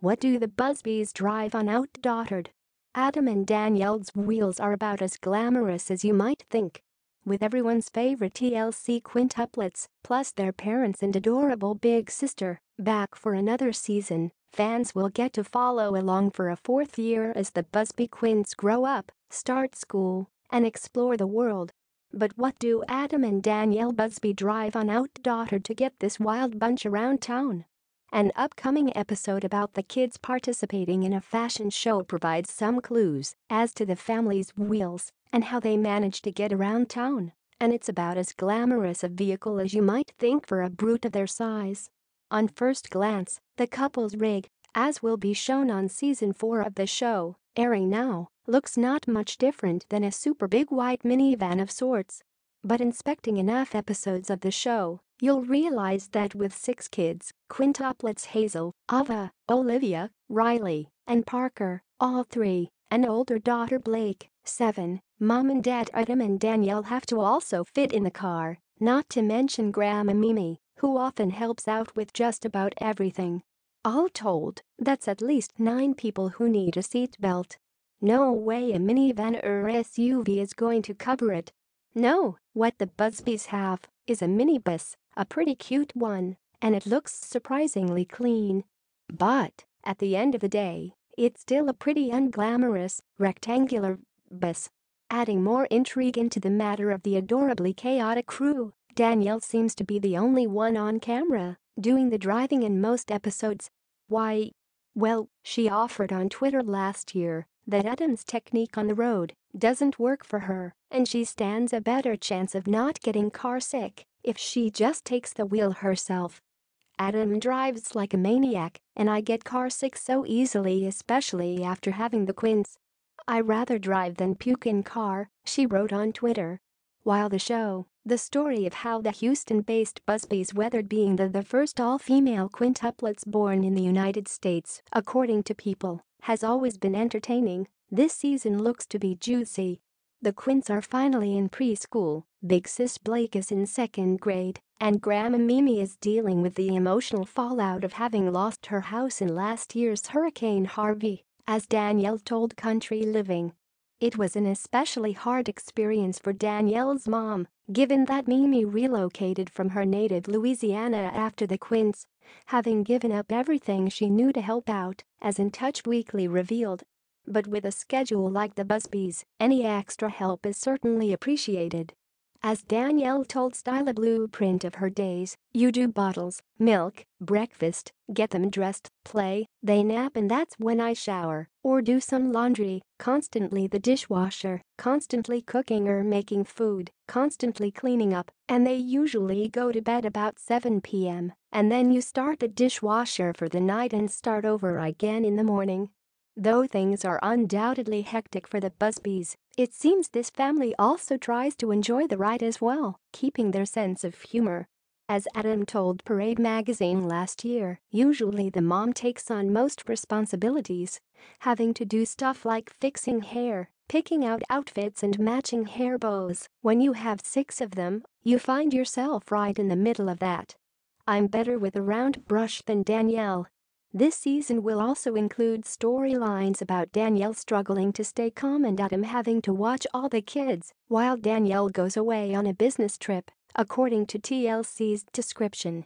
What do the Busbys drive on OutDaughtered? Adam and Danielle's wheels are about as glamorous as you might think. With everyone's favorite TLC quintuplets, plus their parents and adorable big sister, back for another season, fans will get to follow along for a fourth year as the Busby twins grow up, start school, and explore the world. But what do Adam and Danielle Busby drive on OutDaughtered to get this wild bunch around town? An upcoming episode about the kids participating in a fashion show provides some clues as to the family's wheels and how they manage to get around town, and it's about as glamorous a vehicle as you might think for a brute of their size. On first glance, the couple's rig, as will be shown on season 4 of the show, airing now, looks not much different than a super big white minivan of sorts. But inspecting enough episodes of the show, you'll realize that with 6 kids, quintuplets Hazel, Ava, Olivia, Riley, and Parker, all 3, and older daughter Blake, 7, Mom and Dad Adam and Danielle have to also fit in the car, not to mention Grandma Mimi, who often helps out with just about everything. All told, that's at least 9 people who need a seatbelt. No way a minivan or SUV is going to cover it. No, what the Busbys have is a minibus, a pretty cute one, and it looks surprisingly clean. But, at the end of the day, it's still a pretty unglamorous, rectangular bus. Adding more intrigue into the matter of the adorably chaotic crew, Danielle seems to be the only one on camera doing the driving in most episodes. Why? Well, she offered on Twitter last year that Adam's technique on the road doesn't work for her, and she stands a better chance of not getting car sick if she just takes the wheel herself. Adam drives like a maniac, and I get car sick so easily, especially after having the twins. I rather drive than puke in car, she wrote on Twitter. While the show, the story of how the Houston-based Busbys weathered being the first all-female quintuplets born in the United States, according to People, has always been entertaining, this season looks to be juicy. The twins are finally in preschool, big sis Blake is in 2nd grade, and Grandma Mimi is dealing with the emotional fallout of having lost her house in last year's Hurricane Harvey, as Danielle told Country Living. It was an especially hard experience for Danielle's mom, given that Mimi relocated from her native Louisiana after the twins, having given up everything she knew to help out, as In Touch Weekly revealed. But with a schedule like the Busbys, any extra help is certainly appreciated. As Danielle told Style a blueprint of her days, you do bottles, milk, breakfast, get them dressed, play, they nap, and that's when I shower or do some laundry, constantly the dishwasher, constantly cooking or making food, constantly cleaning up, and they usually go to bed about 7 p.m. and then you start the dishwasher for the night and start over again in the morning. Though things are undoubtedly hectic for the Busbys, it seems this family also tries to enjoy the ride as well, keeping their sense of humor. As Adam told Parade magazine last year, usually the mom takes on most responsibilities, having to do stuff like fixing hair, picking out outfits and matching hair bows. When you have 6 of them, you find yourself right in the middle of that. I'm better with a round brush than Danielle. This season will also include storylines about Danielle struggling to stay calm and Adam having to watch all the kids while Danielle goes away on a business trip, according to TLC's description.